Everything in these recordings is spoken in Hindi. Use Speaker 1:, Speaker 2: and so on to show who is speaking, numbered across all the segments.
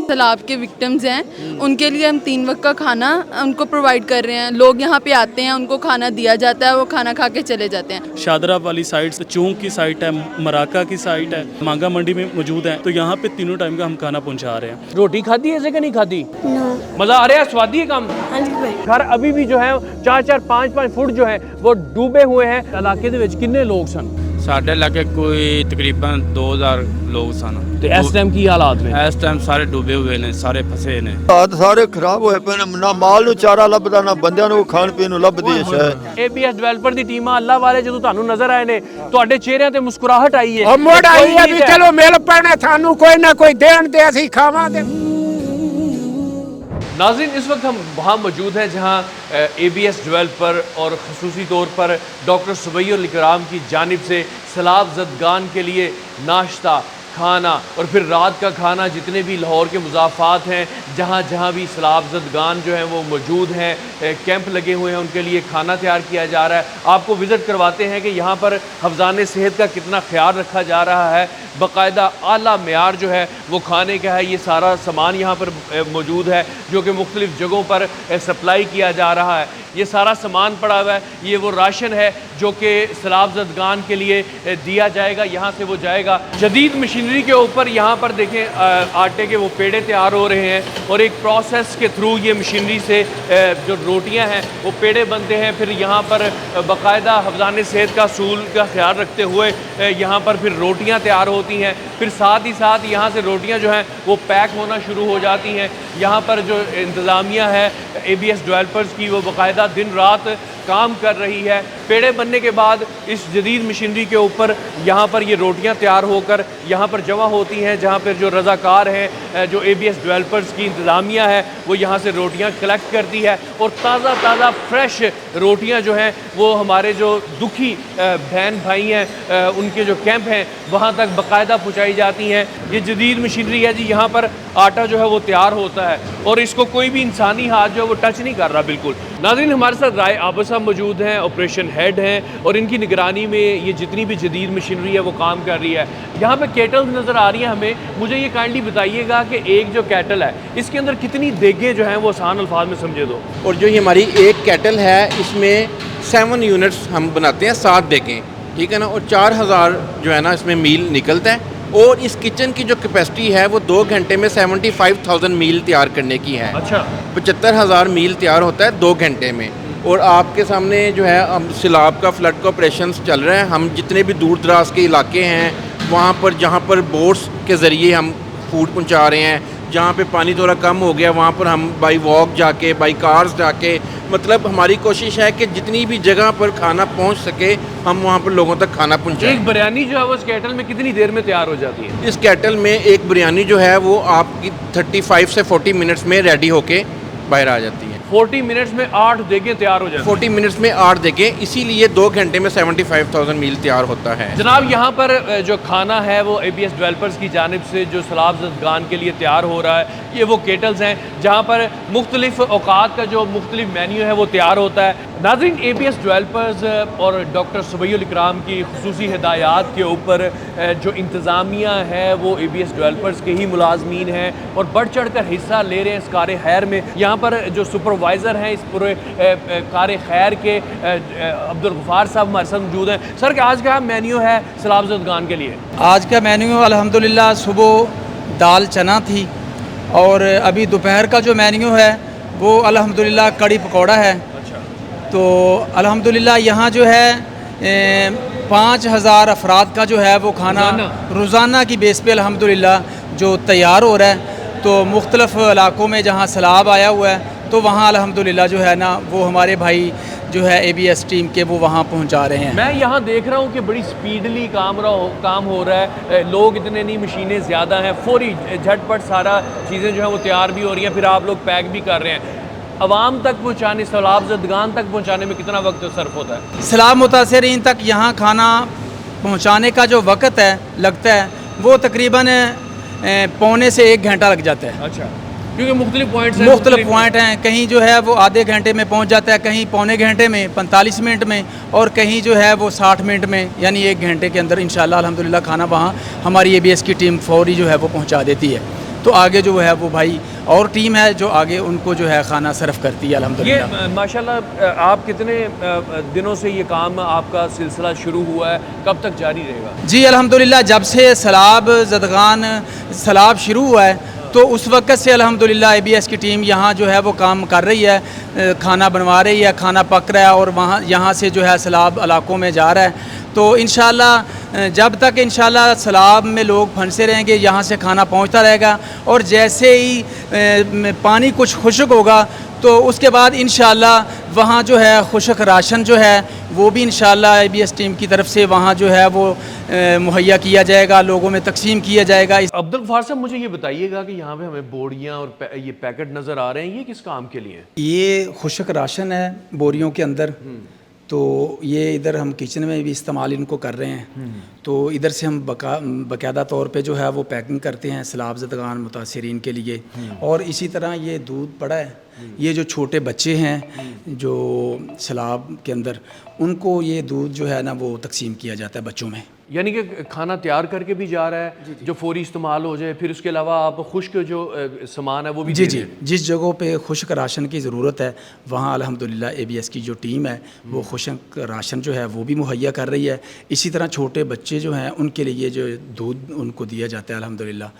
Speaker 1: सैलाब के विक्टिम्स हैं उनके लिए हम 3 वक्त का खाना उनको प्रोवाइड कर रहे हैं। लोग यहाँ पे आते हैं, उनको खाना दिया जाता है, वो खाना खा के चले जाते हैं।
Speaker 2: शादरा वाली साइड से चूंक की साइट है, मराका की साइट है, मांगा मंडी में मौजूद है, तो यहाँ पे तीनों टाइम का हम खाना पहुँचा रहे हैं।
Speaker 3: रोटी खाधी है ऐसे कि नहीं खाधी?
Speaker 4: मजा
Speaker 3: आ रहा है, स्वादी है काम। घर अभी भी जो है 4-4, 5-5 फुट जो है वो डूबे हुए हैं। इलाके दे विच किन्ने लोग सन?
Speaker 5: साढ़े इलाके कोई तकरीबन 2000 लोग सन।
Speaker 3: ते इस टाइम की हालात में?
Speaker 5: इस टाइम सारे डूबे हुए ने, सारे फसे ने।
Speaker 6: हालात सारे खराब होए पे ने, ना माल ਨੂੰ ਚਾਰਾ ਲੱਭਦਾ ਨਾ ਬੰਦਿਆਂ ਨੂੰ ਖਾਣ ਪੀਣ ਨੂੰ ਲੱਭਦੀ ਹੈ ਸ਼ਾਇਦ।
Speaker 3: ABS ਡਿਵੈਲਪਰ ਦੀ ਟੀਮਾਂ ਅੱਲਾ ਵਾਲੇ ਜਦੋਂ ਤੁਹਾਨੂੰ ਨਜ਼ਰ ਆਏ ਨੇ ਤੁਹਾਡੇ ਚਿਹਰਿਆਂ ਤੇ ਮੁਸਕਰਾਹਟ ਆਈ ਹੈ?
Speaker 7: ਉਹ ਮੋੜ ਆਈ ਹੈ ਵੀ ਚਲੋ ਮਿਲ ਪੈਣੇ ਸਾਨੂੰ ਕੋਈ ਨਾ ਕੋਈ ਦੇਣ ਤੇ ਅਸੀਂ ਖਾਵਾਂਗੇ।
Speaker 3: नाज़रीन, इस वक्त हम वहाँ मौजूद हैं जहाँ ABS डेवलपर और ख़ुसूसी तौर पर डॉक्टर सुबैयुल इकराम की जानिब से सैलाब ज़दगान के लिए नाश्ता, खाना और फिर रात का खाना, जितने भी लाहौर के मुज़ाफ़ात हैं जहाँ जहाँ भी सैलाब ज़दगान जो हैं वो मौजूद हैं, कैंप लगे हुए हैं, उनके लिए खाना तैयार किया जा रहा है। आपको विज़िट करवाते हैं कि यहाँ पर हफ्ज़ान सेहत का कितना ख्याल रखा जा रहा है। बाकायदा आला मेयार जो है वो खाने का है। ये सारा सामान यहाँ पर मौजूद है जो कि मुख्तलिफ़ जगहों पर सप्लाई किया जा रहा है। ये सारा सामान पड़ा हुआ है, ये वो राशन है जो कि सैलाब ज़दगान के लिए दिया जाएगा, यहाँ से वो जाएगा। जदीद मशीनरी के ऊपर यहाँ पर देखें आटे के वो पेड़े तैयार हो रहे हैं और एक प्रोसेस के थ्रू ये मशीनरी से जो रोटियाँ हैं वो पेड़े बनते हैं। फिर यहाँ पर बाकायदा हफ्ज़ान सेहत का असूल का ख्याल रखते हुए यहाँ पर फिर रोटियाँ तैयार होती हैं। फिर साथ ही साथ यहाँ से रोटियाँ जो हैं वो पैक होना शुरू हो जाती हैं। यहाँ पर जो इंतज़ामिया है ABS डेवलपर्स की, वो बाकायदा दिन रात काम कर रही है। पेड़े बनने के बाद इस जदीद मशीनरी के ऊपर यहाँ पर ये रोटियाँ तैयार होकर यहाँ पर जमा होती हैं, जहाँ पर जो रज़ाकार हैं, जो ABS डेवलपर्स की इंतज़ामिया है, वो यहाँ से रोटियाँ कलेक्ट करती है और ताज़ा ताज़ा फ्रेश रोटियाँ जो हैं वो हमारे जो दुखी बहन भाई हैं उनके जो कैंप हैं वहाँ तक बाकायदा पहुँचाई जाती हैं। ये जदीद मशीनरी है जी, यहाँ पर आटा जो है वो तैयार होता है और इसको कोई भी इंसानी हाथ जो है वो टच नहीं कर रहा बिल्कुल। नाज़रीन, हमारे साथ राय आबा साहब मौजूद हैं, ऑपरेशन हेड हैं और इनकी निगरानी में ये जितनी भी जदीद मशीनरी है वो काम कर रही है। यहाँ पे केटल्स नज़र आ रही हैं हमें। मुझे ये काइंडली बताइएगा कि एक जो केटल है इसके अंदर कितनी देगें जो हैं वो आसान अल्फाज में समझे दो।
Speaker 8: और जो ये हमारी एक केटल है इसमें 7 यूनिट्स हम बनाते हैं, 7 देगें, ठीक है ना, और 4000 जो है ना इसमें मील निकलता है। और इस किचन की जो कैपेसिटी है वो 2 घंटे में 75,000 मील तैयार करने की है।
Speaker 3: अच्छा,
Speaker 8: 75,000 मील तैयार होता है 2 घंटे में। और आपके सामने जो है अब सैलाब का फ्लड का ऑपरेशन चल रहा है। हम जितने भी दूर दराज के इलाके हैं वहाँ पर, जहाँ पर बोट्स के ज़रिए हम फूड पहुँचा रहे हैं, जहाँ पे पानी थोड़ा कम हो गया वहाँ पर हम बाई वॉक जाके, बाई कार्स जाके, मतलब हमारी कोशिश है कि जितनी भी जगह पर खाना पहुँच सके हम वहाँ पर लोगों तक खाना पहुँचाएं।
Speaker 3: एक बिरयानी जो है वो इस केटल में कितनी देर में तैयार हो जाती है?
Speaker 8: इस केटल में एक बिरयानी जो है वो आपकी 35 से 40 मिनट्स में रेडी होके बाहर आ जाती है।
Speaker 3: 40 मिनट्स में 8 देगें तैयार हो जाती हैं।
Speaker 8: 40 मिनट्स में 8 देगें, इसीलिए 2 घंटे में 75,000 मील तैयार होता है।
Speaker 3: जनाब, यहाँ पर जो खाना है वो ABS डेवलपर्स की जानिब से जो सैलाब ज़दगान के लिए तैयार हो रहा है, ये वो केटल्स हैं जहाँ पर मुख्तलिफ़ औकात का जो मुख्तलिफ मेन्यू है वो तैयार होता है। नाज़रीन, ABS डेवलपर्स और डॉक्टर सुबैयुल इकराम की खुसूसी हिदायत के ऊपर जो इंतज़ामिया है वो ABS डेवलपर्स के ही मुलाजमीन हैं और बढ़ चढ़ कर हिस्सा ले रहे हैं इस कार खैर में। यहाँ पर जो सुपरवाइज़र हैं इस पूरे कार खैर के अब्दुल गफ़ार साहब हमारे साथ मौजूद हैं। सर, आज का मेन्यू है सैलाब ज़दगान के लिए?
Speaker 9: आज का मेन्यू अल्हम्दुलिल्लाह सुबह दाल चना थी और अभी दोपहर का जो मेन्यू है वो अल्हम्दुलिल्लाह कड़ी पकौड़ा है। तो अल्हम्दुलिल्लाह यहाँ जो है 5000 अफराद का जो है वो खाना रोज़ाना की बेस पे अल्हम्दुलिल्लाह जो तैयार हो रहा है। तो मुख्तलिफ़ इलाकों में जहाँ सैलाब आया हुआ है तो वहाँ अल्हम्दुलिल्लाह जो है ना वो हमारे भाई जो है ABS टीम के वो वहाँ पहुँचा रहे हैं।
Speaker 3: मैं यहाँ देख रहा हूँ कि बड़ी स्पीडली काम हो रहा है, लोग इतने नहीं, मशीनें ज़्यादा हैं, फौरी झटपट सारा चीज़ें जो है वो तैयार भी हो रही हैं, फिर आप लोग पैक भी कर रहे हैं। अवाम तक पहुँचाने, सैलाब ज़दगान तक पहुँचाने में कितना वक्त सर्फ होता है?
Speaker 9: सैलाब मुतासरीन तक यहाँ खाना पहुँचाने का जो वक्त है लगता है वो तकरीबन 1.25 से 1 घंटा लग जाता है।
Speaker 3: अच्छा, क्योंकि मुख्तलिफ पॉइंट
Speaker 9: हैं, कहीं जो है वो आधे घंटे में पहुंच जाता है, कहीं पौने घंटे में, 45 मिनट में, और कहीं जो है वो 60 मिनट में, यानी 1 घंटे के अंदर इंशाल्लाह अल्हम्दुलिल्लाह खाना वहाँ हमारी ABS की टीम फौरी जो है वो पहुंचा देती है। तो आगे जो है वो भाई और टीम है जो आगे उनको जो है खाना सर्व करती है अल्हम्दुलिल्लाह।
Speaker 3: ये माशाल्लाह आप कितने दिनों से ये काम आपका सिलसिला शुरू हुआ है, कब तक जारी रहेगा?
Speaker 9: जी अल्हम्दुलिल्लाह, जब से सैलाब ज़दगान सैलाब शुरू हुआ है तो उस वक्त से अल्हम्दुलिल्लाह ABS की टीम यहाँ जो है वो काम कर रही है, खाना बनवा रही है, खाना पक रहा है और वहाँ यहाँ से जो है सैलाब इलाकों में जा रहा है। तो इंशाल्लाह जब तक इंशाल्लाह सैलाब में लोग फंसे रहेंगे यहाँ से खाना पहुँचता रहेगा और जैसे ही पानी कुछ खुश्क होगा तो उसके बाद इंशाल्लाह वहाँ जो है खुश्क राशन जो है वो भी इंशाल्लाह ABS टीम की तरफ से वहाँ जो है वो मुहैया किया जाएगा, लोगों में तकसीम किया जाएगा।
Speaker 3: अब्दुल गफ्फार साहब, मुझे ये बताइएगा कि यहाँ पे हमें बोरियाँ और ये पैकेट नज़र आ रहे हैं, ये किस काम के लिए?
Speaker 9: ये खुश्क राशन है बोरियों के अंदर, तो ये इधर हम किचन में भी इस्तेमाल इनको कर रहे हैं। तो इधर से हम बाकायदा तौर पे जो है वो पैकिंग करते हैं सैलाब ज़दगान मुतासिरीन के लिए। और इसी तरह ये दूध पड़ा है, ये जो छोटे बच्चे हैं जो सैलाब के अंदर, उनको ये दूध जो है ना वो तकसीम किया जाता है बच्चों में।
Speaker 3: यानी कि खाना तैयार करके भी जा रहा है जो फौरी इस्तेमाल हो जाए, फिर उसके अलावा आप खुश्क जो सामान है वो भी
Speaker 9: जी जी, जिस जगहों पे खुश्क राशन की ज़रूरत है वहाँ अल्हम्दुलिल्लाह ABS की जो टीम है वो खुश्क राशन जो है वो भी मुहैया कर रही है। इसी तरह छोटे बच्चे जो हैं उनके लिए जो दूध उनको दिया जाता है अल्हम्दुलिल्लाह।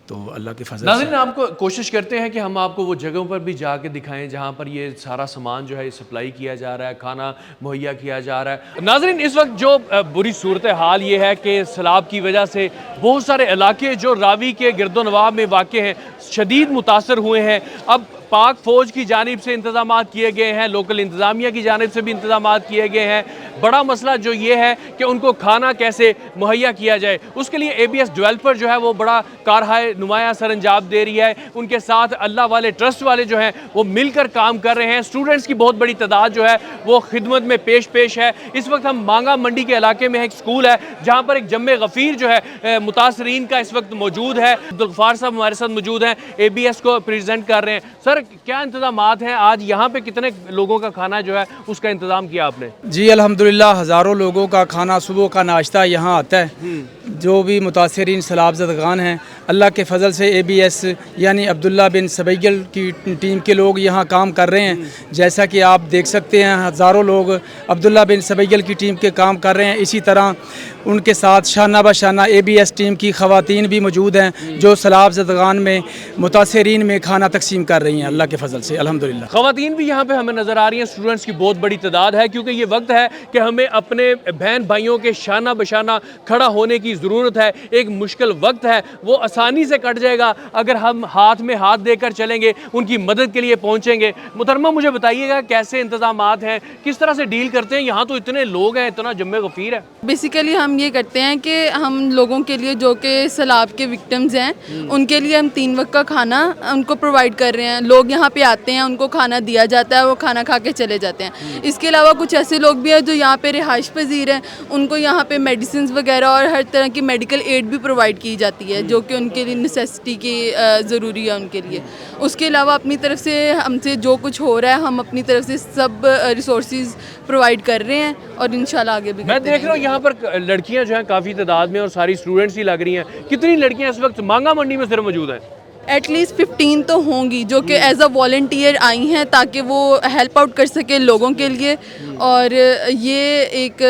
Speaker 9: तो अल्लाह के फजल
Speaker 3: नाज़रीन, आपको कोशिश करते हैं कि हम आपको वो जगहों पर भी जाके दिखाएं जहाँ पर ये सारा सामान जो है ये सप्लाई किया जा रहा है, खाना मुहैया किया जा रहा है। नाज़रीन, इस वक्त जो बुरी सूरत हाल ये है कि सैलाब की वजह से बहुत सारे इलाके जो रावी के गिरदोनवाब में वाक़ हैं शदीद मुतासर हुए हैं। अब पाक फ़ौज की जानिब से इंतज़ाम किए गए हैं, लोकल इंतज़ामिया की जानिब से भी इंतज़ाम किए गए हैं। बड़ा मसला जो ये है कि उनको खाना कैसे मुहैया किया जाए, उसके लिए ABS डेवलपर जो है वो बड़ा कारहाय नुमाया सर अंजाम दे रही है। उनके साथ अल्लाह वाले ट्रस्ट वाले जो हैं वो मिलकर काम कर रहे हैं। स्टूडेंट्स की बहुत बड़ी तादाद जो है वो खिदमत में पेश है। इस वक्त हम मांगा मंडी के इलाके में एक स्कूल है जहाँ पर एक जम्मे गफ़ीर जो है मुतासरीन का इस वक्त मौजूद है। अब्दुल गफ्फार साहब हमारे साथ मौजूद हैं, ABS को प्रेजेंट कर रहे हैं। सर, क्या इंतजाम हैं आज यहाँ पे, कितने लोगों का खाना जो है उसका इंतज़ाम किया आपने?
Speaker 9: जी अल्हम्दुलिल्लाह, हज़ारों लोगों का खाना सुबह का नाश्ता यहाँ आता है। जो भी मुतासरीन सैलाब ज़दगान हैं, अल्लाह के फजल से ABS यानी अब्दुल्ला बिन सबैगल की टीम के लोग यहाँ काम कर रहे हैं। जैसा कि आप देख सकते हैं हज़ारों लोग अब्दुल्ला बिन सबैगल की टीम के काम कर रहे हैं। इसी तरह उनके साथ शाना बशाना ABS टीम की ख़वातीन भी मौजूद हैं जो सैलाब ज़दगान में मुतासरीन में खाना तकसीम कर रही हैं अल्लाह के फजल से अल्हम्दुलिल्लाह।
Speaker 3: ख़वातीन भी यहाँ पे हमें नज़र आ रही हैं, स्टूडेंट्स की बहुत बड़ी तादाद है, क्योंकि ये वक्त है कि हमें अपने बहन भाइयों के शाना बशाना खड़ा होने की ज़रूरत है। एक मुश्किल वक्त है, वो आसानी से कट जाएगा अगर हम हाथ में हाथ देकर चलेंगे, उनकी मदद के लिए पहुँचेंगे। मुहतरमा, मुझे बताइएगा कैसे इंतजाम हैं, किस तरह से डील करते हैं? यहाँ तो इतने लोग हैं, इतना जम्मे गफ़ीर है।
Speaker 1: बेसिकली हम ये करते हैं कि हम लोगों के लिए जो कि सैलाब के विक्टिम्स हैं उनके लिए हम 3 वक्त का खाना उनको प्रोवाइड कर रहे हैं। लोग यहाँ पे आते हैं, उनको खाना दिया जाता है, वो खाना खा के चले जाते हैं। इसके अलावा कुछ ऐसे लोग भी हैं जो यहाँ पे रिहाइश पजीर हैं, उनको यहाँ पे मेडिसिन वगैरह और हर तरह की मेडिकल एड भी प्रोवाइड की जाती है जो कि उनके लिए नेसेसिटी की ज़रूरी है उनके लिए। उसके अलावा अपनी तरफ से हमसे जो कुछ हो रहा है हम अपनी तरफ से सब रिसोर्सेज प्रोवाइड कर रहे हैं और इंशाल्लाह आगे भी।
Speaker 3: मैं देख रहा हूँ यहाँ पर लड़कियाँ जो हैं काफ़ी तादाद में और सारी स्टूडेंट्स ही लग रही हैं। कितनी लड़कियाँ इस वक्त मांगा मंडी में सिर्फ मौजूद हैं?
Speaker 1: एटलीस्ट 15 तो होंगी जो कि एज अ वॉलंटियर आई हैं ताकि वो हेल्प आउट कर सके लोगों के लिए। और ये एक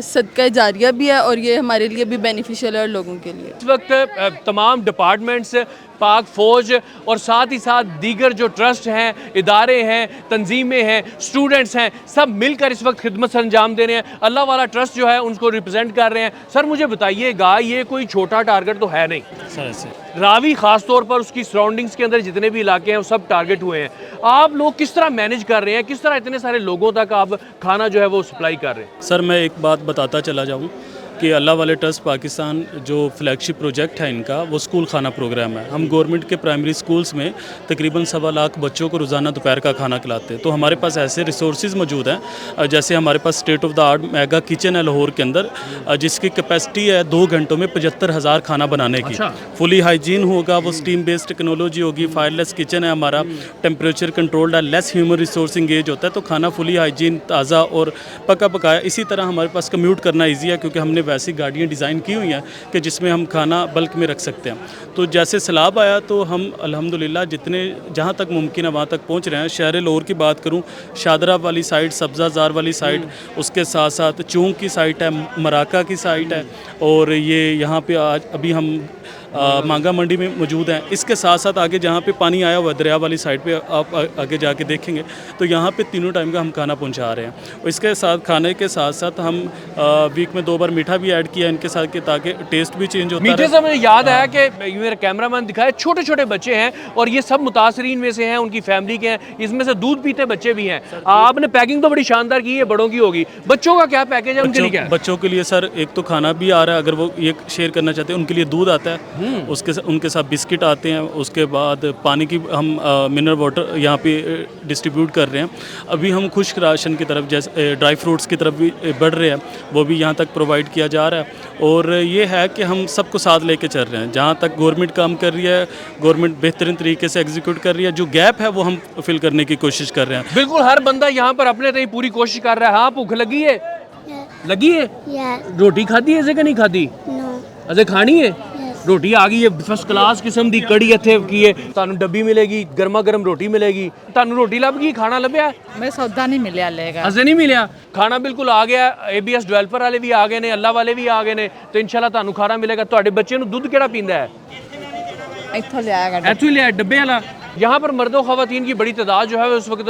Speaker 1: सदका जारिया भी है और ये हमारे लिए भी बेनिफिशियल है लोगों के लिए।
Speaker 3: इस वक्त तमाम डिपार्टमेंट्स, पाक फ़ौज और साथ ही साथ दीगर जो ट्रस्ट हैं, इदारे हैं, तंजीमें हैं, स्टूडेंट्स हैं, सब मिलकर इस वक्त खिदमत से अंजाम दे रहे हैं। अल्लाह वाला ट्रस्ट जो है उनको रिप्रेजेंट कर रहे हैं। सर, मुझे बताइएगा, ये कोई छोटा टारगेट तो है नहीं
Speaker 2: सर? ऐसे
Speaker 3: रावी ख़ास तौर पर उसकी सराउंडिंग्स के अंदर जितने भी इलाके हैं वो सब टारगेट हुए हैं। आप लोग किस तरह मैनेज कर रहे हैं, किस तरह इतने सारे लोगों तक आप खाना जो है वो सप्लाई कर रहे हैं?
Speaker 2: सर, मैं एक बात बताता चला जाऊँ कि अल्लाह वाले ट्रस्ट पाकिस्तान जो फ्लैगशिप प्रोजेक्ट है इनका, वो स्कूल खाना प्रोग्राम है। हम गवर्नमेंट के प्राइमरी स्कूल्स में तकरीबन 1.25 लाख बच्चों को रोज़ाना दोपहर का खाना खिलाते हैं। तो हमारे पास ऐसे रिसोर्सेज मौजूद हैं, जैसे हमारे पास state of the art mega kitchen है लाहौर के अंदर, जिसकी कैपेसिटी है 2 घंटों में 75,000 खाना बनाने की। फुली हाइजीन होगा, वो स्टीम बेस्ड टेक्नोलॉजी होगी, फायरलेस किचन है हमारा, टेम्परेचर कंट्रोल्ड है, लेस ह्यूमन रिसोर्स इंगेज होता है, तो खाना फुली हाइजीन, ताज़ा और पका पकाया। इसी तरह हमारे पास कम्यूट करना ईजी है क्योंकि हमने वैसी गाड़ियाँ डिज़ाइन की हुई हैं कि जिसमें हम खाना बल्क में रख सकते हैं। तो जैसे सैलाब आया तो हम अल्हम्दुलिल्लाह जितने जहाँ तक मुमकिन है वहाँ तक पहुँच रहे हैं। शहर लाहौर की बात करूँ, शादरा वाली साइड, सब्ज़ाज़ार वाली साइड, उसके साथ साथ चूंग की साइट है, मराका की साइट है, और ये यहाँ पे आज अभी हम मांगा मंडी में मौजूद हैं। इसके साथ साथ आगे जहाँ पे पानी आया हुआ है दरिया वाली साइड पे, आप आगे जाके देखेंगे तो यहाँ पे तीनों टाइम का हम खाना पहुँचा रहे हैं। और इसके साथ खाने के साथ साथ हम वीक में 2 बार मीठा भी ऐड किया इनके साथ, कि ताकि टेस्ट भी चेंज होता है।
Speaker 3: मीठे से मुझे याद आया कि मेरा कैमरामैन दिखाया, छोटे छोटे बच्चे हैं और ये सब मुतासरीन में से हैं, उनकी फैमिली के हैं, इसमें से दूध पीते बच्चे भी हैं। आपने पैकिंग तो बड़ी शानदार की है, बड़ों की होगी, बच्चों का क्या पैकेज है, उनके लिए क्या है?
Speaker 2: बच्चों के लिए सर एक तो खाना भी आ रहा है, अगर वो ये शेयर करना चाहते हैं उनके लिए दूध आता है, उनके साथ बिस्किट आते हैं, उसके बाद पानी की हम मिनरल वाटर यहाँ पे डिस्ट्रीब्यूट कर रहे हैं। अभी हम खुश्क राशन की तरफ, जैसे ड्राई फ्रूट्स की तरफ भी बढ़ रहे हैं, वो भी यहाँ तक प्रोवाइड किया जा रहा है। और ये है कि हम सबको साथ लेके चल रहे हैं। जहाँ तक गवर्नमेंट काम कर रही है, गवर्नमेंट बेहतरीन तरीके से एग्जीक्यूट कर रही है, जो गैप है वो हम फिल करने की कोशिश कर रहे हैं।
Speaker 3: बिल्कुल, हर बंदा यहाँ पर अपने तय पूरी कोशिश कर रहा है। हाँ, भूख लगी है? लगी है? रोटी खाधी है कि नहीं खाधी? अजे खानी है? रोटी आ गई है, फर्स्ट क्लास किस्म दी कड़ी इत्थे की है, ਤੁਹਾਨੂੰ डब्बी मिलेगी, गर्मा गर्म रोटी मिलेगी। ਤੁਹਾਨੂੰ रोटी लभ गई, खाना लभ्या?
Speaker 4: मैं सौदा नहीं मिलिया लेगा,
Speaker 3: अजे नहीं मिलिया खाना, बिल्कुल आ गया। ABS डेवलपर वाले भी आ गए ने, अल्लाह वाले भी आ गए ने, तो इंशाल्लाह ਤੁਹਾਨੂੰ खाना मिलेगा। ਤੁਹਾਡੇ ਬੱਚੇ ਨੂੰ ਦੁੱਧ ਕਿਹੜਾ ਪੀਂਦਾ ਹੈ?
Speaker 4: इत्थों लिया
Speaker 3: ਇੱਥੋਂ ही लिया डब्बे वाला। यहाँ पर मर्दों ख़वातीन की बड़ी तादाद जो है उस वक्त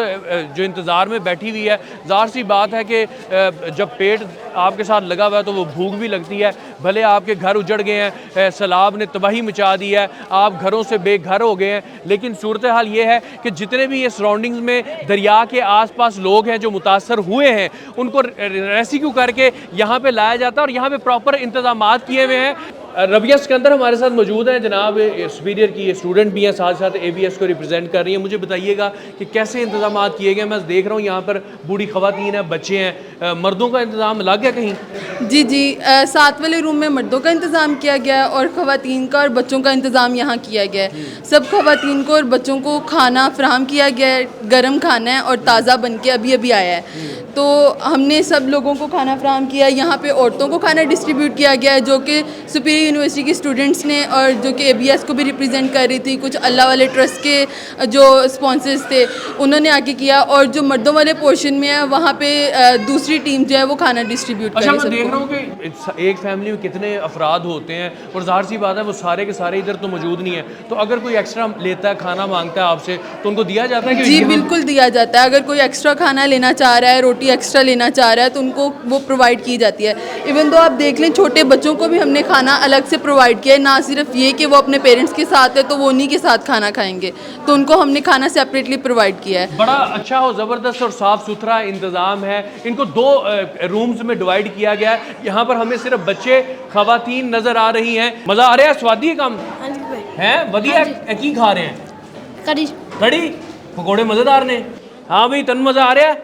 Speaker 3: जो इंतज़ार में बैठी हुई है। ज़ाहिर सी बात है कि जब पेट आपके साथ लगा हुआ है तो वो भूख भी लगती है। भले आपके घर उजड़ गए हैं, सैलाब ने तबाही मचा दी है, आप घरों से बेघर हो गए हैं, लेकिन सूरत हाल ये है कि जितने भी ये सराउंडिंग्स में दरिया के आसपास लोग हैं जो मुतासर हुए हैं, उनको रेस्क्यू करके यहाँ पे लाया जाता है और यहाँ पे प्रॉपर इंतजामात किए हुए हैं। रबिया सिकंदर हमारे साथ मौजूद हैं, जनाब सुपीरियर की स्टूडेंट भी हैं, साथ साथ ABS को रिप्रेजेंट कर रही हैं। मुझे बताइएगा कि कैसे इंतजाम किए गए? मैं देख रहा हूँ यहाँ पर बूढ़ी ख़वातीन हैं, बच्चे हैं, मर्दों का इंतज़ाम लग गया कहीं?
Speaker 1: जी जी, 7 वाले रूम में मर्दों का इंतज़ाम किया गया है और ख़वातीन का और बच्चों का इंतज़ाम यहाँ किया गया है। सब ख़वातीन को और बच्चों को खाना फराहम किया गया है, गर्म खाना है और ताज़ा बन के अभी अभी आया है। तो हमने सब लोगों को खाना फराहम किया। यहाँ पे औरतों को खाना डिस्ट्रीब्यूट किया गया है, जो कि सुपीरियर यूनिवर्सिटी के स्टूडेंट्स ने, और जो कि ABS को भी रिप्रेजेंट कर रही थी, कुछ अल्लाह वाले ट्रस्ट के जो स्पॉन्सर्स थे उन्होंने आके किया। और जो मर्दों वाले पोर्शन में है वहाँ पे दूसरी टीम जो है वो खाना डिस्ट्रीब्यूट कर रही है।
Speaker 3: अच्छा, मैं देख रहा हूँ कि एक फैमिली में कितने अफराद होते हैं और ज़ाहिर सी बात है वो सारे के सारे इधर तो मौजूद नहीं है, तो अगर कोई एक्स्ट्रा लेता है, खाना मांगता है आपसे, तो उनको दिया जाता है?
Speaker 1: जी बिल्कुल दिया जाता है। अगर कोई एक्स्ट्रा खाना लेना चाह रहा है, रोटी एक्स्ट्रा लेना चाह रहा है, तो उनको वो प्रोवाइड की जाती है। इवन तो आप देख लें, छोटे बच्चों को भी हमने खाना अलग से प्रोवाइड किया है। ना सिर्फ ये कि वो अपने पेरेंट्स के साथ है तो वो उन्हीं के साथ खाना खाएंगे, तो उनको हमने खाना सेपरेटली प्रोवाइड किया है।
Speaker 3: बड़ा अच्छा और ज़बरदस्त और साफ़ सुथरा इंतज़ाम है। इनको 2 रूम्स में डिवाइड किया गया है। यहाँ पर हमें सिर्फ बच्चे, ख़वातीन नज़र आ रही हैं। मज़ा आ रहा है? स्वादी है काम है? वधिया की खा रहे हैं?
Speaker 10: कड़ी
Speaker 3: कड़ी पकौड़े मज़ेदार ने। हाँ भाई, तन मज़ा आ रहा है?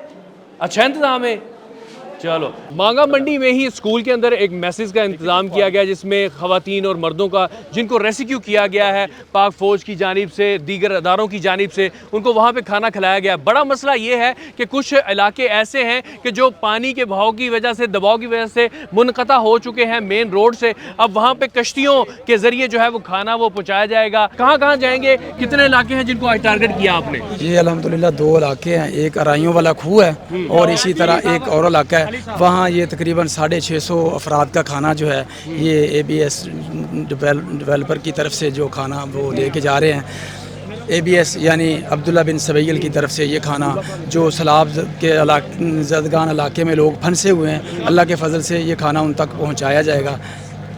Speaker 3: अच्छा इंतज़ाम है। चलो, मांगा मंडी में ही स्कूल के अंदर एक मैसेज का इंतज़ाम किया गया, जिसमें ख़वातीन और मर्दों का जिनको रेस्क्यू किया गया है पाक फ़ौज की जानिब से, दीगर अदारों की जानिब से, उनको वहाँ पे खाना खिलाया गया। बड़ा मसला ये है कि कुछ इलाके ऐसे हैं कि जो पानी के बहाव की वजह से, दबाव की वजह से मुनक़ता हो चुके हैं मेन रोड से। अब वहाँ पे कश्तियों के ज़रिए जो है वो खाना वो पहुँचाया जाएगा। कहाँ जाएंगे? कितने इलाके हैं जिनको आज टारगेट किया आपने?
Speaker 9: ये अल्हम्दुलिल्लाह 2 इलाके हैं, एक अराइयों वाला खूह है और इसी तरह एक और इलाका है, वहाँ ये तकरीबन 650 अफराद का खाना जो है ये ABS डेवलपर की तरफ से जो खाना वो लेके जा रहे हैं। ABS यानी अब्दुल्ला बिन सबैल की तरफ से ये खाना जो सैलाब के ज़दगान इलाके में लोग फंसे हुए हैं, अल्लाह के फजल से ये खाना उन तक पहुँचाया जाएगा।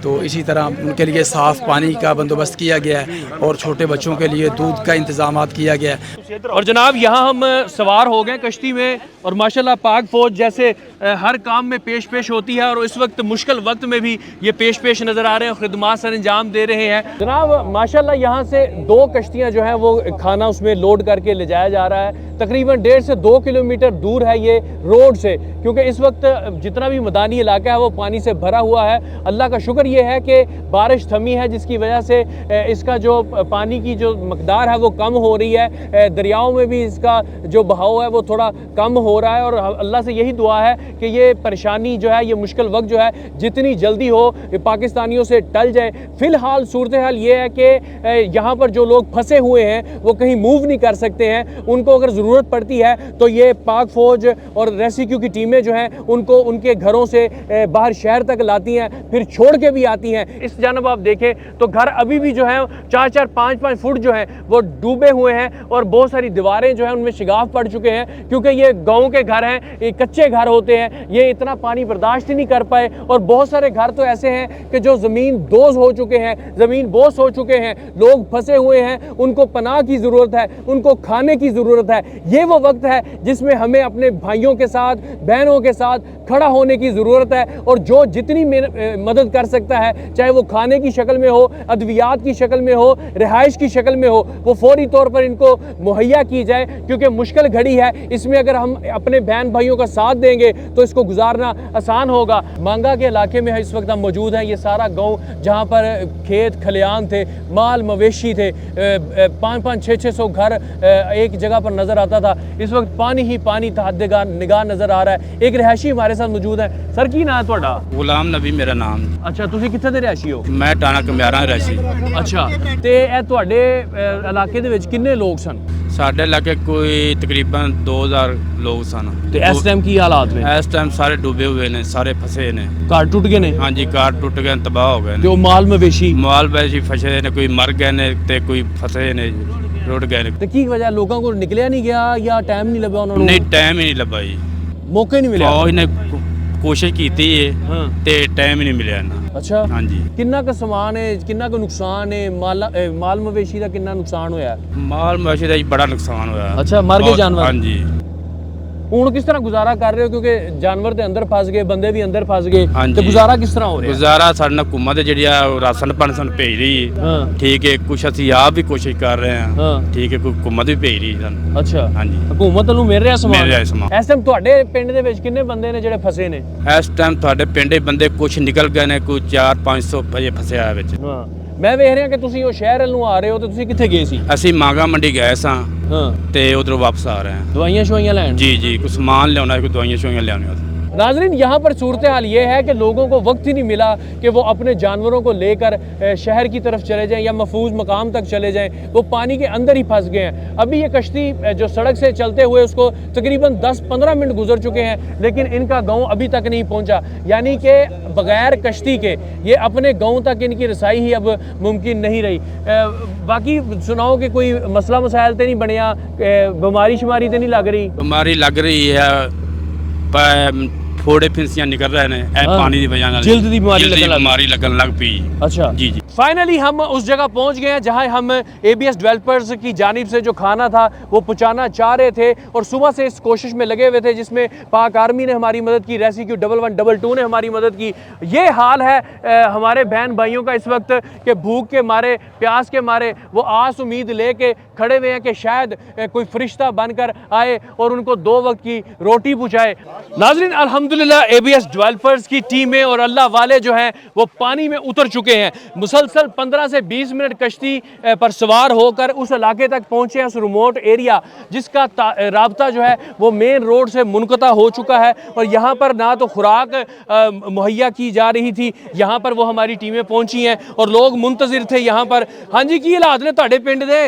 Speaker 9: तो इसी तरह उनके लिए साफ़ पानी का बंदोबस्त किया गया है और छोटे बच्चों के लिए दूध का इंतज़ाम किया गया है।
Speaker 3: और जनाब यहाँ हम सवार हो गए कश्ती में और माशाल्लाह पाक फ़ौज जैसे हर काम में पेश होती है और इस वक्त मुश्किल वक्त में भी ये पेश नज़र आ रहे हैं, खिदमात सर अंजाम दे रहे हैं। जनाब माशाल्लाह यहाँ से 2 कश्तियाँ जो हैं वो खाना उसमें लोड करके ले जाया जा रहा है। तकरीबन 1.5 से 2 किलोमीटर दूर है ये रोड से, क्योंकि इस वक्त जितना भी मैदानी इलाका है वो पानी से भरा हुआ है। अल्लाह का शुक्र ये है कि बारिश थमी है, जिसकी वजह से इसका जो पानी की जो मकदार है वो कम हो रही है। दरियाओं में भी इसका जो बहाव है वो थोड़ा कम हो रहा है और अल्लाह से यही दुआ है कि ये परेशानी जो है, ये मुश्किल वक्त जो है जितनी जल्दी हो पाकिस्तानियों से टल जाए। फ़िलहाल सूरत हाल ये है कि यहाँ पर जो लोग फंसे हुए हैं वो कहीं मूव नहीं कर सकते हैं। उनको अगर ज़रूरत पड़ती है तो ये पाक फ़ौज और रेस्क्यू की टीमें जो हैं उनको उनके घरों से बाहर शहर तक लाती हैं, फिर छोड़ के भी आती हैं। इस जानब आप देखें तो घर अभी भी जो है 4-4, 5-5 फुट जो है वो डूबे हुए हैं और बहुत सारी दीवारें जो हैं उनमें शिगाफ पड़ चुके हैं, क्योंकि ये गाँव के घर हैं, ये कच्चे घर होते हैं, ये इतना पानी बर्दाश्त ही नहीं कर पाए। और बहुत सारे घर तो ऐसे हैं कि जो ज़मीन दोज़ हो चुके हैं, ज़मीन बोस हो चुके हैं, लोग फंसे हुए हैं, उनको पनाह की ज़रूरत है, उनको खाने की ज़रूरत है। ये वो वक्त है जिसमें हमें अपने भाइयों के साथ, बहनों के साथ खड़ा होने की ज़रूरत है और जो जितनी मदद कर सकता है, चाहे वो खाने की शक्ल में हो, अद्वियात की शक्ल में हो, रिहाइश की शक्ल में हो, वो फौरी तौर पर इनको मुहैया की जाए, क्योंकि मुश्किल घड़ी है। इसमें अगर हम अपने बहन भाइयों का साथ देंगे तो इसको गुजारना आसान होगा। मांगा के इलाके में इस वक्त हम मौजूद हैं। ये सारा गाँव जहाँ पर खेत खलियान थे, माल मवेशी थे, 500, 600 घर एक जगह पर नज़र आता था। इस वक्त पानी ही पानी तहद्देगा निगाह नज़र आ रहा है। एक रिहायशी हमारे साथ मौजूद है। सर की नाम है ਤੁਹਾਡਾ?
Speaker 5: गुलाम नबी मेरा नाम।
Speaker 3: अच्छा, ਤੁਸੀਂ ਕਿੱਥੇ ਦੇ ਰਿਹਾਇਸ਼ੀ ਹੋ?
Speaker 5: मैं टाना कमियारा रैसी।
Speaker 3: ਅੱਛਾ, ਤੇ ਇਹ ਤੁਹਾਡੇ ਇਲਾਕੇ ਦੇ ਵਿੱਚ ਕਿੰਨੇ ਲੋਕ ਸਨ?
Speaker 5: साढ़े इलाके कोई तकरीबन 2000 लोग सन।
Speaker 3: ਤੇ ਇਸ ਟਾਈਮ ਕੀ ਹਾਲਾਤ ਨੇ?
Speaker 5: इस टाइम सारे डूबे हुए ने, सारे फंसे ने।
Speaker 3: ਘਰ ਟੁੱਟ ਗਏ ਨੇ?
Speaker 5: हाँ जी, कार टुट गए, तबाह हो गए
Speaker 3: ਤੇ
Speaker 5: ने।
Speaker 3: ਉਹ ਮਾਲ ਮਵੇਸ਼ੀ?
Speaker 5: माल वैसी फंसे ने, कोई मर गए ने ते कोई फंसे ने, रुट गए ने।
Speaker 3: ਤੇ ਕੀ ਵਜ੍ਹਾ ਲੋਕਾਂ ਕੋਲ ਨਿਕਲਿਆ ਨਹੀਂ ਗਿਆ ਜਾਂ ਟਾਈਮ ਨਹੀਂ ਲੱਭਿਆ ਉਹਨਾਂ ਨੂੰ?
Speaker 5: नहीं टाइम ही नहीं लभा जी।
Speaker 3: ਮੌਕਾ ਹੀ ਨਹੀਂ ਮਿਲਿਆ?
Speaker 5: फौज ने कोशिश की थी
Speaker 3: हाँ।
Speaker 5: ते टाइम ही नहीं मिला ना।
Speaker 3: ਅੱਛਾ,
Speaker 5: हाँ जी।
Speaker 3: ਕਿੰਨਾ ਕੁ ਸਮਾਨ ਹੈ, ਕਿੰਨਾ ਕੁ ਨੁਕਸਾਨ ਹੈ, ਮਾਲ ਮਵੇਸ਼ੀ ਦਾ ਕਿੰਨਾ ਨੁਕਸਾਨ ਹੋਇਆ?
Speaker 5: माल मवेशी का जी बड़ा नुकसान होया।
Speaker 3: अच्छा, मर गए
Speaker 5: बहुत-
Speaker 3: जानवर?
Speaker 5: हाँ जी।
Speaker 3: ਹੁਣ ਕਿਸ ਤਰ੍ਹਾਂ ਗੁਜ਼ਾਰਾ ਕਰ ਰਹੇ ਹੋ, ਕਿਉਂਕਿ ਜਾਨਵਰ ਦੇ ਅੰਦਰ ਫਸ ਗਏ, ਬੰਦੇ ਵੀ ਅੰਦਰ ਫਸ ਗਏ,
Speaker 5: हाँ
Speaker 3: ਤੇ
Speaker 5: जी।
Speaker 3: ਗੁਜ਼ਾਰਾ ਕਿਸ ਤਰ੍ਹਾਂ ਹੋ ਰਿਹਾ?
Speaker 5: गुजारा साढ़े ना हुकूमत ਜਿਹੜੀ ਆ ਉਹ ਰਾਸ਼ਨ ਪਾਣੀ ਸਾਨੂੰ ਭੇਜ ਰਹੀ ਹੈ।
Speaker 3: ਹਾਂ।
Speaker 5: ਠੀਕ ਹੈ, ਕੁਛ ਅਸੀਂ ਆਪ ਵੀ ਕੋਸ਼ਿਸ਼ ਕਰ ਰਹੇ ਹਾਂ।
Speaker 3: ਹਾਂ।
Speaker 5: ਠੀਕ ਹੈ, ਕੋਈ ਹੁਕੂਮਤ ਵੀ ਭੇਜ ਰਹੀ ਹੈ ਸਾਨੂੰ।
Speaker 3: ਅੱਛਾ,
Speaker 5: ਹਾਂਜੀ।
Speaker 3: ਹਕੂਮਤ ਨੂੰ ਮਿਲ ਰਿਹਾ ਸਮਾਨ?
Speaker 5: ਮਿਲ ਰਿਹਾ ਸਮਾਨ।
Speaker 3: ਇਸ ਟਾਈਮ ਤੁਹਾਡੇ ਪਿੰਡ ਦੇ ਵਿੱਚ ਕਿੰਨੇ ਬੰਦੇ ਨੇ ਜਿਹੜੇ ਫਸੇ ਨੇ?
Speaker 5: ਇਸ ਟਾਈਮ ਤੁਹਾਡੇ ਪਿੰਡੇ ਬੰਦੇ ਕੁਛ ਨਿਕਲ ਗਏ ਨੇ, ਕੋਈ 400-500 ਵਜੇ ਫਸਿਆ ਹੈ ਵਿੱਚ।
Speaker 3: ਹਾਂ, ਮੈਂ ਵੇਖ ਰਿਹਾ ਕਿ ਤੁਸੀਂ ਉਹ ਸ਼ਹਿਰ ਵੱਲ ਨੂੰ ਆ ਰਹੇ ਹੋ, ਤੇ ਤੁਸੀਂ ਕਿੱਥੇ ਗਏ ਸੀ?
Speaker 5: ਅਸੀਂ ਮਾਂਗਾ ਮੰਡੀ ਗਏ ਸਾਂ
Speaker 3: ਹਾਂ,
Speaker 5: ਤੇ ਉਧਰੋਂ ਵਾਪਸ ਆ ਰਹੇ ਹਾਂ।
Speaker 3: ਦਵਾਈਆਂ ਸ਼ਵਾਈਆਂ ਲੈਣ?
Speaker 5: जी जी, कुछ सामान लिया, कोई दवाइयाँ शवाइयाँ लिया।
Speaker 3: नाजरीन, यहाँ पर सूरत हाल ये है कि लोगों को वक्त ही नहीं मिला कि वो अपने जानवरों को लेकर शहर की तरफ चले जाएं या महफूज मकाम तक चले जाएं। वो पानी के अंदर ही फंस गए हैं। अभी ये कश्ती जो सड़क से चलते हुए उसको तकरीबन 10-15 मिनट गुजर चुके हैं, लेकिन इनका गांव अभी तक नहीं पहुंचा। यानी कि बगैर कश्ती के ये अपने गांव तक इनकी रसाई ही अब मुमकिन नहीं रही। बाकी सुनाओ कि कोई मसला मसाइल तो नहीं बनया, बीमारी शुमारी तो नहीं लग रही?
Speaker 5: बीमारी लग रही है, फोड़े फिंसियाँ निकल रहे हैं
Speaker 3: हाँ।
Speaker 5: पानी की वजह से।
Speaker 3: जिल्द दी बीमारी
Speaker 5: जिल्द दी
Speaker 3: लगन लग
Speaker 5: बीमारी लगन लग पी।
Speaker 3: अच्छा
Speaker 5: जी जी।
Speaker 3: फाइनली हम उस जगह पहुंच गए हैं जहां हम ABS डेवलपर्स की जानिब से जो खाना था वो पहुंचाना चाह रहे थे, और सुबह से इस कोशिश में लगे हुए थे, जिसमें पाक आर्मी ने हमारी मदद की, रेस्क्यू 1112 ने हमारी मदद की। ये हाल है हमारे बहन भाइयों का इस वक्त कि भूख के मारे, प्यास के मारे वो आस उम्मीद लेके खड़े हुए हैं कि शायद कोई फरिश्ता बनकर आए और उनको 2 वक्त की रोटी पहुँचाए। नाजरीन, अल्हम्दुलिल्लाह ABS डेवलपर्स की टीमें और अल्लाह वाले जो हैं वो पानी में उतर चुके हैं। मुसलसल 15 से 20 मिनट कश्ती पर सवार होकर उस इलाके तक पहुँचे हैं, उस रिमोट एरिया जिसका राब्ता जो है वो मेन रोड से मुनक़ता हो चुका है, और यहाँ पर ना तो खुराक मुहैया की जा रही थी। यहाँ पर वो हमारी टीमें पहुँची हैं और लोग मुंतज़िर थे यहाँ पर। हाँ जी, की हालात ने तुहाडे पिंड दे?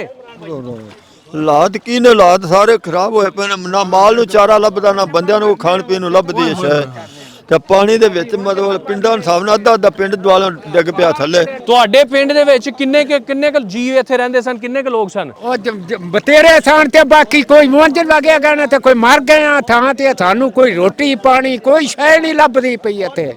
Speaker 6: ਹਾਲਾਤ ਕੀ ਨੇ? ਹਾਲਾਤ ਸਾਰੇ ਖਰਾਬ ਹੋਏ ਪਏ ਨੇ। ਨਾ ਮਾਲ ਨੂੰ ਚਾਰਾ ਲੱਭਦਾ, ਨਾ ਬੰਦਿਆਂ ਨੂੰ ਖਾਣ ਪੀਣ ਨੂੰ ਲੱਭਦੀ ਹੈ ਸ਼ੈ। ਤੇ ਪਾਣੀ ਦੇ ਵਿੱਚ ਮਤਲਬ ਪਿੰਡਾਂ ਹਿਸਾਬ ਨਾਲ ਅੱਧਾ ਪਿੰਡ ਦੁਆਲੋਂ ਡਿੱਗ ਪਿਆ ਥੱਲੇ।
Speaker 3: ਤੁਹਾਡੇ ਪਿੰਡ ਦੇ ਵਿੱਚ ਕਿੰਨੇ ਕੁ ਜੀਵ ਇੱਥੇ ਰਹਿੰਦੇ ਸਨ? ਕਿੰਨੇ ਕੁ ਲੋਕ ਸਨ?
Speaker 7: ਉਹ ਬਤੇਰੇ ਸਨ ਤੇ ਬਾਕੀ ਕੋਈ ਮੰਜਰ ਵਗਿਆ ਗਏ ਨੇ ਤੇ ਕੋਈ ਮਰ ਗਏ ਆ ਥਾਂ ਤੇ। ਸਾਨੂੰ ਕੋਈ ਰੋਟੀ ਪਾਣੀ ਕੋਈ ਸ਼ੈ ਨਹੀਂ ਲੱਭਦੀ ਪਈ ਇੱਥੇ,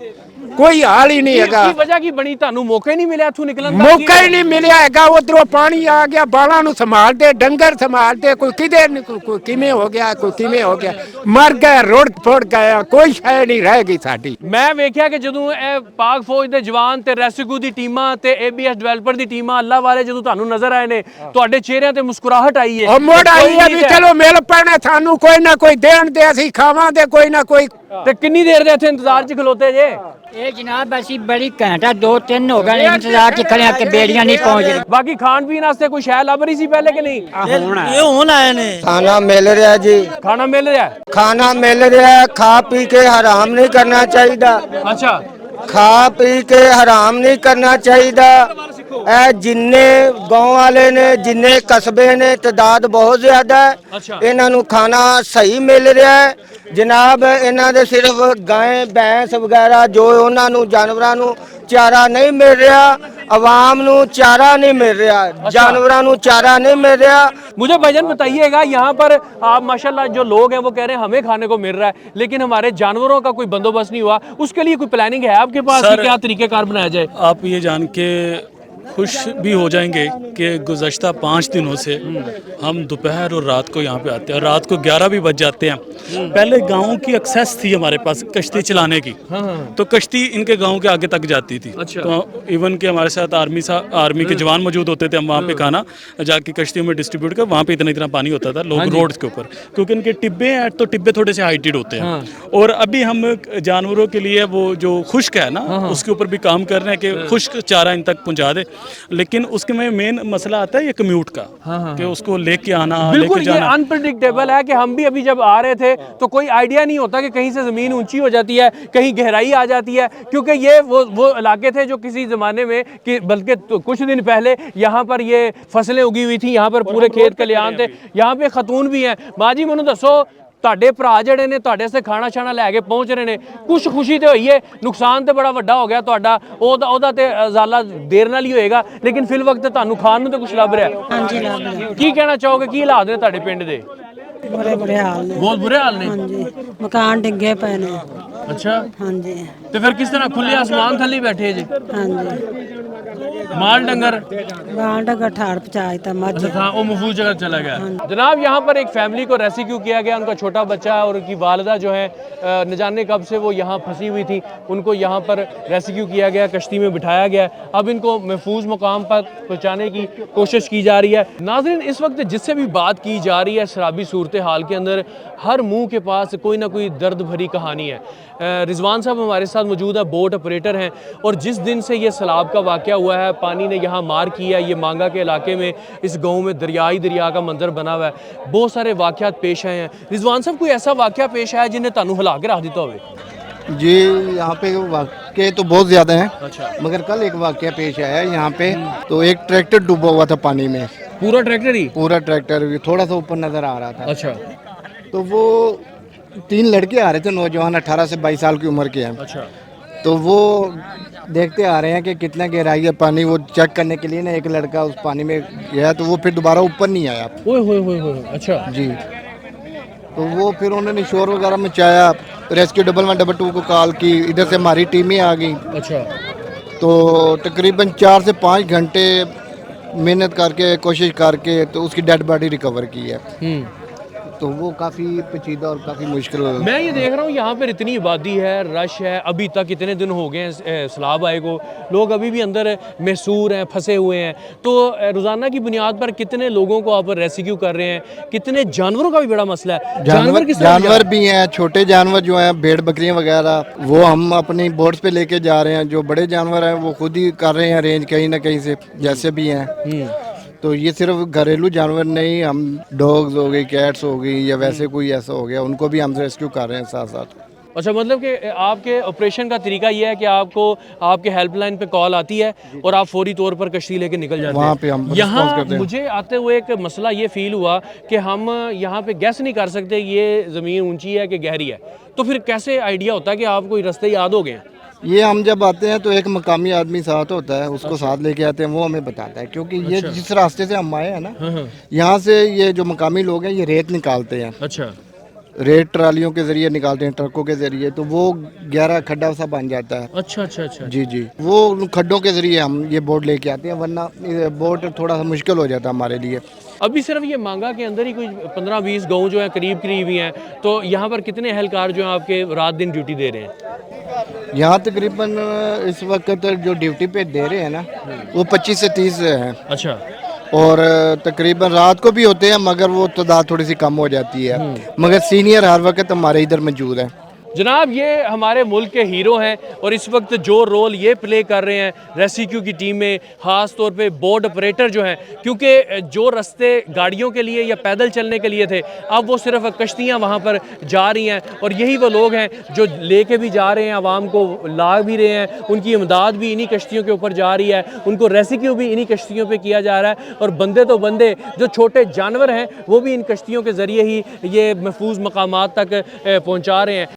Speaker 7: ਕੋਈ ਹਾਲ ਹੀ ਨਹੀਂ ਹੈਗਾ।
Speaker 3: ਕੀ ਵਜ੍ਹਾ ਕੀ ਬਣੀ? ਤੁਹਾਨੂੰ ਮੌਕਾ ਹੀ ਨਹੀਂ ਮਿਲਿਆ ਇੱਥੋਂ ਨਿਕਲਣ ਦਾ?
Speaker 7: ਮੌਕਾ ਹੀ ਨਹੀਂ ਮਿਲਿਆ ਹੈਗਾ। ਉਧਰੋਂ ਪਾਣੀ ਆ ਗਿਆ, ਬਾਲਾਂ ਨੂੰ ਸੰਭਾਲਦੇ, ਡੰਗਰ ਸੰਭਾਲਦੇ, ਕੋਈ ਕਿਧਰ ਕੋਈ ਕਿਵੇਂ ਹੋ ਗਿਆ, ਕੋਈ ਕਿਵੇਂ ਹੋ ਗਿਆ, ਮਰ ਗਏ, ਰੁੜ ਫੁੜ ਗਏ, ਕੋਈ ਸ਼ੈ ਨਹੀਂ ਰਹਿ ਗਈ ਸਾਡੀ।
Speaker 3: ਮੈਂ ਵੇਖਿਆ ਕਿ ਜਦੋਂ ਇਹ ਪਾਕ ਫੌਜ ਦੇ ਜਵਾਨ ਤੇ ਰੈਸਕਿਊ ਦੀ ਟੀਮਾਂ ਤੇ ABS ਡਿਵੈਲਪਰ ਦੀ ਟੀਮਾਂ ਅੱਲਾਹ ਵਾਲੇ ਜਦੋਂ ਤੁਹਾਨੂੰ ਨਜ਼ਰ ਆਏ ਨੇ, ਤੁਹਾਡੇ ਚਿਹਰਿਆਂ ਤੇ ਮੁਸਕਰਾਹਟ ਆਈ ਹੈ।
Speaker 7: ਉਹ ਮੋੜ ਆਈ ਹੈ ਵੀ ਚਲੋ ਮਿਲ ਪੈਣੇ ਸਾਨੂੰ, ਕੋਈ ਨਾ ਕੋਈ ਦੇਣ ਦੇ ਅਸੀਂ ਖਾਵਾਂਗੇ, ਕੋਈ ਨਾ ਕੋਈ
Speaker 3: ਤੇ ਕਿੰਨੀ ਦੇਰ ਦੇ ਇੱਥੇ ਇੰਤਜ਼ਾਰ 'ਚ ਖਲੋਤੇ ਜੇ
Speaker 10: ਇਹ ਜਨਾਬ ਅਸੀਂ ਬੜੀ ਘੰਟਾ 2-3 ਹੋ ਗਏ ਇੰਤਜ਼ਾਰ 'ਚ ਖੜੇ ਆ ਕਿ ਬੇੜੀਆਂ ਨਹੀਂ ਪਹੁੰਚ ਰਹੀ।
Speaker 3: ਬਾਕੀ ਖਾਣ ਪੀਣ ਵਾਸਤੇ ਕੋਈ ਸ਼ੈ ਲੱਭ ਰਹੀ ਸੀ ਪਹਿਲੇ ਕਿ ਨਹੀਂ?
Speaker 10: ਇਹ ਹੁਣ ਆਏ ਨੇ।
Speaker 7: खाना मिल रहा है जी,
Speaker 3: ਖਾਣਾ ਮਿਲ ਰਿਹਾ?
Speaker 7: खाना मिल रहा है। खा पी के हराम नहीं करना चाहिए,
Speaker 3: ਅੱਛਾ
Speaker 7: खा पी के हराम नहीं करना चाहिए। ਇਹ ਜਿੰਨੇ गांव वाले ने जिन्ने कस्बे ने तादाद बहुत ज्यादा
Speaker 3: अच्छा।
Speaker 7: है, ਇਹਨਾਂ ਨੂੰ ਖਾਣਾ ਸਹੀ ਮਿਲ ਰਿਹਾ ਹੈ ਜਨਾਬ। ਇਹਨਾਂ ਦੇ ਸਿਰਫ ਗਾਂ ਭੈਂਸ ਵਗੈਰਾ ਜੋ ਉਹਨਾਂ ਨੂੰ ਜਾਨਵਰਾਂ ਨੂੰ ਚਾਰਾ ਨਹੀਂ ਮਿਲ ਰਿਹਾ, आवाम ਨੂੰ चारा नहीं मिल रहा, जानवरों ਨੂੰ चारा नहीं मिल रहा।
Speaker 3: मुझे भजन बताइएगा, यहाँ पर आप माशाल्लाह जो लोग हैं वो कह रहे हैं हमें खाने को मिल रहा है, लेकिन हमारे जानवरों का कोई बंदोबस्त नहीं हुआ, उसके लिए कोई प्लानिंग है आपके पास कि क्या तरीक़ेकार बनाया जाए?
Speaker 2: आप ये जान के खुश भी हो जाएंगे कि गुज़श्ता 5 दिनों से हम दोपहर और रात को यहाँ पे आते हैं और रात को 11 भी बज जाते हैं। पहले गाँव की एक्सेस थी हमारे पास कश्ती चलाने की, तो कश्ती इनके गाँव के आगे तक जाती थी।
Speaker 3: अच्छा।
Speaker 2: तो इवन के हमारे साथ आर्मी के जवान मौजूद होते थे, हम वहाँ पे खाना जाके कश्तियों में डिस्ट्रीब्यूट कर, वहाँ पे इतना पानी होता था, लोग रोड के ऊपर, क्योंकि इनके टिब्बे हैं तो टिब्बे थोड़े से हाइटेड होते हैं। और अभी हम जानवरों के लिए वो जो खुश्क है ना उसके ऊपर भी काम कर रहे हैं कि खुश्क चारा इन तक पहुँचा दे, लेकिन उसके में मेन मसला आता है ये कम्यूट का, कि उसको लेके आना,
Speaker 3: बिल्कुल
Speaker 2: लेके
Speaker 3: ये
Speaker 2: जाना।
Speaker 3: अनप्रेडिक्टेबल है कि हम भी अभी जब आ रहे थे तो कोई आइडिया नहीं होता कि कहीं से ज़मीन ऊंची हो जाती है, कहीं गहराई आ जाती है, क्योंकि ये वो इलाके थे जो किसी ज़माने में कि बल्कि तो कुछ दिन पहले यहाँ पर ये फसलें उगी हुई थी, यहाँ पर पूरे खेत खलियान थे, यहाँ पे खतून भी हैं। माँ जी मैनू दसो ਤੁਹਾਡੇ ਭਰਾ ਜਿਹੜੇ ਨੇ ਤੁਹਾਡੇ ਵਾਸਤੇ ਖਾਣਾ ਛਾਣਾ ਲੈ ਕੇ ਪਹੁੰਚ ਰਹੇ ਨੇ, ਕੁਛ ਖੁਸ਼ੀ ਤੇ ਹੋਈ ਹੈ, ਨੁਕਸਾਨ ਤੇ ਬੜਾ ਵੱਡਾ ਹੋ ਗਿਆ ਤੁਹਾਡਾ, ਉਹਦਾ ਤੇ ਅਜ਼ਾਲਾ ਦੇਰ ਨਾਲ ਹੀ ਹੋਏਗਾ, ਲੇਕਿਨ ਫਿਲ ਵਕਤ ਤੁਹਾਨੂੰ ਖਾਣ ਨੂੰ ਤੇ ਕੁਛ ਲੱਭ ਰਿਹਾ?
Speaker 10: ਹਾਂਜੀ ਲੱਭ ਰਿਹਾ।
Speaker 3: ਕੀ ਕਹਿਣਾ ਚਾਹੋਗੇ, ਕੀ ਹਾਲਾਤ ਨੇ ਤੁਹਾਡੇ ਪਿੰਡ ਦੇ?
Speaker 10: ਬੜੇ ਬੁਰੇ ਹਾਲ ਨੇ।
Speaker 3: ਬਹੁਤ ਬੁਰੇ ਹਾਲ ਨੇ।
Speaker 10: ਹਾਂਜੀ ਮਕਾਨ ਡਿੱਗੇ ਪਏ ਨੇ।
Speaker 3: ਅੱਛਾ
Speaker 10: ਹਾਂਜੀ
Speaker 3: ਤੇ ਫਿਰ ਕਿਸ ਤਰ੍ਹਾਂ ਖੁੱਲੇ ਆਸਮਾਨ ਥੱਲੇ ਬੈਠੇ ਜੀ?
Speaker 10: ਹਾਂਜੀ
Speaker 3: माल डंगर
Speaker 10: ਬਾਂਡਾ ਗਠਾੜ ਪਚਾਈ ਤਾਂ ਮੱਝ।
Speaker 3: अच्छा था, वो महफूज जगह चला गया। जनाब यहाँ पर एक फैमिली को रेस्क्यू किया गया, उनका छोटा बच्चा और उनकी वालिदा जो है न जाने कब से वो यहाँ फंसी हुई थी, उनको यहाँ पर रेस्क्यू किया गया, कश्ती में बिठाया गया, अब इनको महफूज मुकाम पर पहुँचाने की कोशिश की जा रही है। नाज़रीन इस वक्त जिससे भी बात की जा रही है शराबी सूरत हाल के अंदर, हर मुँह के पास कोई ना कोई दर्द भरी कहानी है। रिजवान साहब हमारे साथ मौजूद है, बोट ऑपरेटर हैं, और जिस दिन से ये सैलाब का वाक़या हुआ है, पानी ने यहाँ मार किया, ये मांगा के इलाके में इस गांव में दरिया का मंजर बना हुआ है, बहुत सारे वाक़यात पेश आए हैं। रिजवान साहब कोई ऐसा वाक़या पेश आया जिन्हें तानू हिला के रख दिता हो?
Speaker 11: जी यहाँ पे वाक़े तो बहुत ज़्यादा हैं।
Speaker 3: अच्छा।
Speaker 11: मगर कल एक वाक़या पेश आया यहाँ पे, तो एक ट्रैक्टर डूबा हुआ था पानी में।
Speaker 3: पूरा ट्रैक्टर ही?
Speaker 11: पूरा ट्रैक्टर थोड़ा सा ऊपर नज़र आ रहा था।
Speaker 3: अच्छा।
Speaker 11: तो वो 3 लड़के आ रहे थे, नौजवान 18 से 22 साल की उम्र के हैं।
Speaker 3: अच्छा।
Speaker 11: तो वो देखते आ रहे हैं कि कितना गहराई है पानी, वो चेक करने के लिए ना एक लड़का उस पानी में गया, तो वो फिर दोबारा ऊपर नहीं आया।
Speaker 3: ओए अच्छा
Speaker 11: जी। तो वो फिर उन्होंने शोर वगैरह मचाया, रेस्क्यू 112 को कॉल की, इधर से हमारी टीमें आ गई।
Speaker 3: अच्छा।
Speaker 11: तो तकरीबन 4 से 5 घंटे मेहनत करके कोशिश करके तो उसकी डेड बॉडी रिकवर की है। तो वो काफ़ी पेचीदा और काफ़ी मुश्किल।
Speaker 3: मैं ये देख रहा हूँ यहाँ पर इतनी आबादी है, रश है, अभी तक इतने दिन हो गए हैं सैलाब आए को, लोग अभी भी अंदर महसूर हैं, फंसे हुए हैं, तो रोज़ाना की बुनियाद पर कितने लोगों को आप रेस्क्यू कर रहे हैं, कितने जानवरों का भी बड़ा मसला है?
Speaker 11: जानवर भी हैं, छोटे जानवर जो हैं, भेड़ बकरियाँ वगैरह, वो हम अपनी बोट्स पे लेके जा रहे हैं। जो बड़े जानवर हैं वो खुद ही कर रहे हैं अरेंज कहीं ना कहीं से, जैसे भी हैं। तो ये सिर्फ घरेलू जानवर नहीं, हम डॉग्स हो गई, कैट्स हो गई, या वैसे कोई ऐसा हो गया, उनको भी हम रेस्क्यू कर रहे हैं साथ साथ।
Speaker 3: अच्छा, मतलब कि आपके ऑपरेशन का तरीका ये है कि आपको आपके हेल्पलाइन पे कॉल आती है और आप फौरी तौर पर कश्ती लेके निकल जाते हैं
Speaker 11: वहाँ पे हम
Speaker 3: यहाँ
Speaker 11: रिस्पॉन्स करते हैं।
Speaker 3: मुझे आते हुए एक मसला ये फील हुआ कि हम यहाँ पे गैस नहीं कर सकते ये ज़मीन ऊंची है कि गहरी है, तो फिर कैसे आइडिया होता है कि आपको रास्ते याद हो गए हैं?
Speaker 11: ये हम जब आते हैं तो एक मकामी आदमी साथ होता है, उसको साथ लेके आते हैं, वो हमें बताता है, क्योंकि ये जिस रास्ते से हम आए हैं ना, यहाँ से ये जो मकामी लोग हैं ये रेत निकालते हैं।
Speaker 3: अच्छा।
Speaker 11: रेत ट्रालियों के जरिए निकालते हैं, ट्रकों के जरिए, तो वो 11 खड्डा सा बन जाता है।
Speaker 3: अच्छा अच्छा अच्छा।
Speaker 11: जी जी, वो उन खड्डों के जरिए हम ये बोट लेके आते हैं, वरना ये बोट थोड़ा सा मुश्किल हो जाता है हमारे लिए।
Speaker 3: अभी सिर्फ ये मांगा के अंदर ही कोई 15-20 गाँव जो है करीब ही हैं, तो यहाँ पर कितने एहलकार जो हैं आपके रात दिन ड्यूटी दे रहे हैं?
Speaker 11: यहाँ तकरीबन इस वक्त जो ड्यूटी पे दे रहे हैं ना, वो 25 से 30 हैं।
Speaker 3: अच्छा।
Speaker 11: और तकरीबन रात को भी होते हैं, मगर वो तादाद थोड़ी सी कम हो जाती है, मगर सीनियर हर वक्त हमारे इधर मौजूद है।
Speaker 3: जनाब ये हमारे मुल्क के हीरो हैं और इस वक्त जो रोल ये प्ले कर रहे हैं रेस्क्यू की टीम में, ख़ास तौर पे बोट ऑपरेटर जो हैं, क्योंकि जो रास्ते गाड़ियों के लिए या पैदल चलने के लिए थे अब वो सिर्फ कश्तियाँ वहाँ पर जा रही हैं और यही वो लोग हैं जो लेके भी जा रहे हैं, आवाम को ला भी रहे हैं, उनकी इमदाद भी इन्हीं कश्तियों के ऊपर जा रही है, उनको रेस्क्यू भी इन्हीं कश्तियों पर किया जा रहा है और बंदे तो बंदे जो छोटे जानवर हैं वो भी इन कश्तियों के ज़रिए ही ये महफूज मकामात तक पहुँचा रहे हैं।